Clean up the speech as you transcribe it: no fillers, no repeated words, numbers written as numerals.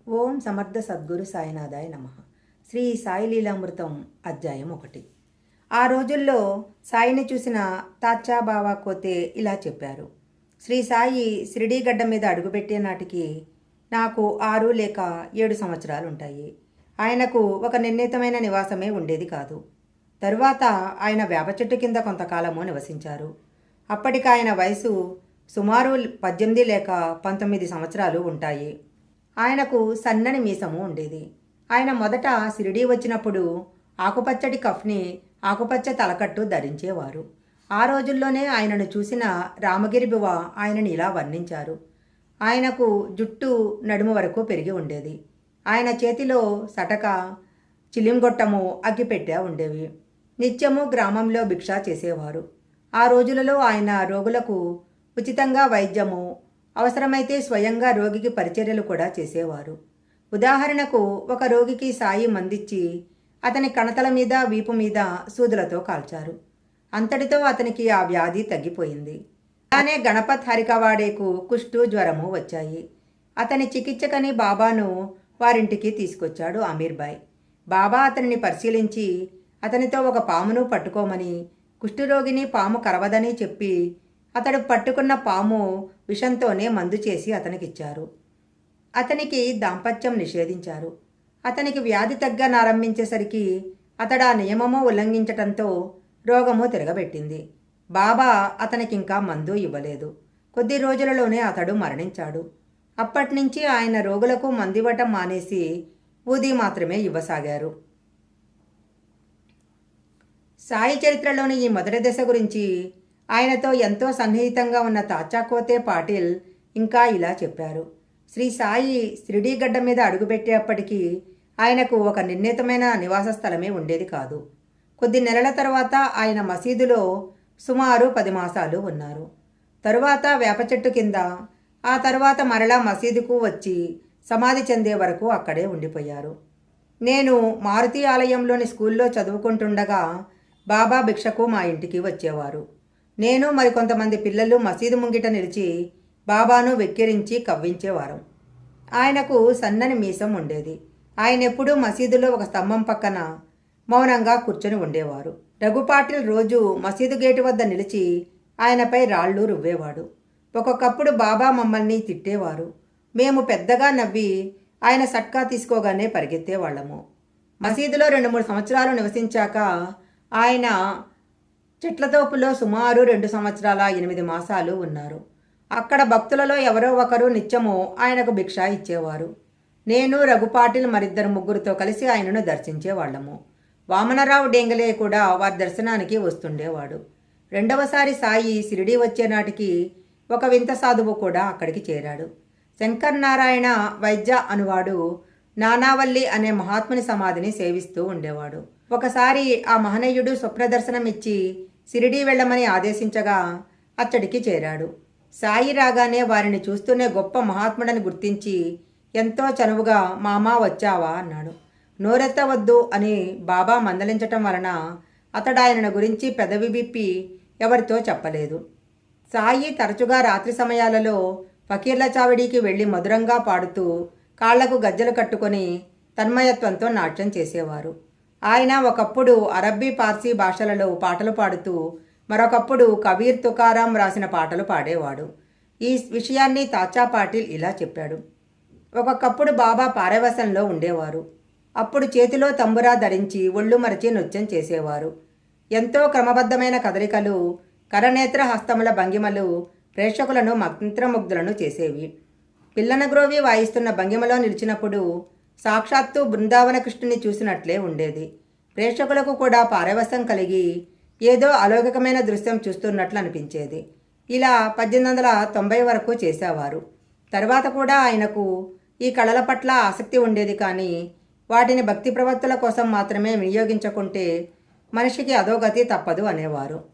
ఓం సమర్థ సద్గురు సాయినాథాయ నమః. శ్రీ సాయి లీలామృతం అధ్యాయం 1. ఆ రోజుల్లో సాయిని చూసిన తాచ్చా బావా కోతే ఇలా చెప్పారు. శ్రీ సాయి షిరిడీ గడ్డ మీద అడుగుపెట్టే నాటికి నాకు 6 లేక 7 సంవత్సరాలుంటాయి. ఆయనకు ఒక నిర్ణీతమైన నివాసమే ఉండేది కాదు. తరువాత ఆయన వేప చెట్టు కింద కొంతకాలము నివసించారు. అప్పటికి ఆయన వయసు సుమారు 18 లేక 19 సంవత్సరాలు ఉంటాయి. ఆయనకు సన్నని మీసము ఉండేది. ఆయన మొదట షిరిడీ వచ్చినప్పుడు ఆకుపచ్చటి కఫ్ని, ఆకుపచ్చ తలకట్టు ధరించేవారు. ఆ రోజుల్లోనే ఆయనను చూసిన రామగిరి బువ ఆయనని ఇలా వర్ణించారు. ఆయనకు జుట్టు నడుము వరకు పెరిగి ఉండేది. ఆయన చేతిలో సటక, చిలింగొట్టము, అగ్గిపెట్టె ఉండేవి. నిత్యము గ్రామంలో భిక్ష చేసేవారు. ఆ రోజులలో ఆయన రోగులకు ఉచితంగా వైద్యము, అవసరమైతే స్వయంగా రోగికి పరిచర్యలు కూడా చేసేవారు. ఉదాహరణకు ఒక రోగికి సాయి మందిచ్చి అతని కణతల మీద, వీపు మీద సూదులతో కాల్చారు. అంతటితో అతనికి ఆ వ్యాధి తగ్గిపోయింది. అలానే గణపత్ హరికవాడేకు కుష్టు, జ్వరము వచ్చాయి. అతని చికిత్సకని బాబాను వారింటికి తీసుకొచ్చాడు అమీర్బాయ్. బాబా అతనిని పరిశీలించి అతనితో ఒక పామును పట్టుకోమని, కుష్ఠురోగిని పాము కరవదని చెప్పి అతడు పట్టుకున్న పాము విషంతోనే మందు చేసి అతనికిచ్చారు. అతనికి దాంపత్యం నిషేధించారు. అతనికి వ్యాధి తగ్గనారంభించేసరికి అతడు ఆ నియమము ఉల్లంఘించటంతో రోగము తిరగబెట్టింది. బాబా అతనికింకా మందు ఇవ్వలేదు. కొద్ది రోజులలోనే అతడు మరణించాడు. అప్పటినుంచి ఆయన రోగులకు మందివ్వటం మానేసి ఊదీ మాత్రమే ఇవ్వసాగారు. సాయి చరిత్రలోని ఈ మొదటి దశ గురించి ఆయనతో ఎంతో సన్నిహితంగా ఉన్న తాచ్చా కోతే పాటిల్ ఇంకా ఇలా చెప్పారు. శ్రీ సాయి షిరిడీ గడ్డ మీద అడుగుపెట్టేప్పటికీ ఆయనకు ఒక నిర్ణీతమైన నివాస స్థలమే ఉండేది కాదు. కొద్ది నెలల తర్వాత ఆయన మసీదులో సుమారు 10 మాసాలు ఉన్నారు. తరువాత వేప చెట్టు కింద, ఆ తర్వాత మరలా మసీదుకు వచ్చి సమాధి చెందే వరకు అక్కడే ఉండిపోయారు. నేను మారుతి ఆలయంలోని స్కూల్లో చదువుకుంటుండగా బాబా భిక్షకు మా ఇంటికి వచ్చేవారు. నేను మరికొంతమంది పిల్లలు మసీదు ముంగిట నిలిచి బాబాను వెక్కిరించి కవ్వించేవారం. ఆయనకు సన్నని మీసం ఉండేది. ఆయన ఎప్పుడూ మసీదులో ఒక స్తంభం పక్కన మౌనంగా కూర్చొని ఉండేవారు. రఘుపాటిల్ రోజు మసీదు గేటు వద్ద నిలిచి ఆయనపై రాళ్ళు రువ్వేవాడు. ఒక్కొక్కప్పుడు బాబా మమ్మల్ని తిట్టేవారు. మేము పెద్దగా నవ్వి ఆయన సట్కా తీసుకోగానే పరిగెత్తేవాళ్ళము. మసీదులో 2-3 సంవత్సరాలు నివసించాక ఆయన చెట్లతోపులో సుమారు 2 సంవత్సరాల 8 మాసాలు ఉన్నారు. అక్కడ భక్తులలో ఎవరో ఒకరు నిత్యము ఆయనకు భిక్ష ఇచ్చేవారు. నేను, రఘుపాటిల్ మరిద్దరు ముగ్గురితో కలిసి ఆయనను దర్శించేవాళ్లము. వామనరావు డేంగలే కూడా వారి దర్శనానికి వస్తుండేవాడు. రెండవసారి సాయి షిరిడీ వచ్చే నాటికి ఒక వింత సాధువు కూడా అక్కడికి చేరాడు. శంకర్ నారాయణ వైద్య అనువాడు నానావల్లి అనే మహాత్ముని సమాధిని సేవిస్తూ ఉండేవాడు. ఒకసారి ఆ మహనీయుడు స్వప్నదర్శనం ఇచ్చి షిరిడీ వెళ్ళమని ఆదేశించగా అచ్చడికి చేరాడు. సాయి రాగానే వారిని చూస్తూనే గొప్ప మహాత్ముడని గుర్తించి ఎంతో చనువుగా మామా వచ్చావా అన్నాడు. నోరెత్తవద్దు అని బాబా మందలించటం వలన అతడు ఆయనను గురించి పెదవి విప్పి ఎవరితో చెప్పలేదు. సాయి తరచుగా రాత్రి సమయాలలో ఫకీర్ల చావిడికి వెళ్ళి మధురంగా పాడుతూ కాళ్లకు గజ్జలు కట్టుకొని తన్మయత్వంతో నాట్యం చేసేవారు. ఆయన ఒకప్పుడు అరబ్బీ, పార్సీ భాషలలో పాటలు పాడుతూ మరొకప్పుడు కబీర్, తుకారాం రాసిన పాటలు పాడేవాడు. ఈ విషయాన్ని తాచ్చా పాటిల్ ఇలా చెప్పాడు. ఒక్కొక్కప్పుడు బాబా పారవశంలో ఉండేవారు. అప్పుడు చేతిలో తంబురా ధరించి ఒళ్ళు మరచి నృత్యం చేసేవారు. ఎంతో క్రమబద్ధమైన కదలికలు, కరనేత్ర హస్తముల భంగిమలు ప్రేక్షకులను మంత్రముగ్ధులను చేసేవి. పిల్లనగ్రోవి వాయిస్తున్న భంగిమలో నిలిచినప్పుడు సాక్షాత్తు బృందావన కృష్ణుని చూసినట్లే ఉండేది. ప్రేక్షకులకు కూడా పారవశం కలిగి ఏదో అలౌకికమైన దృశ్యం చూస్తున్నట్లు అనిపించేది. ఇలా 1890 వరకు చేసేవారు. తర్వాత కూడా ఆయనకు ఈ కళల పట్ల ఆసక్తి ఉండేది, కానీ వాటిని భక్తి ప్రవృత్తుల కోసం మాత్రమే వినియోగించుకుంటే మనిషికి అధోగతి తప్పదు అనేవారు.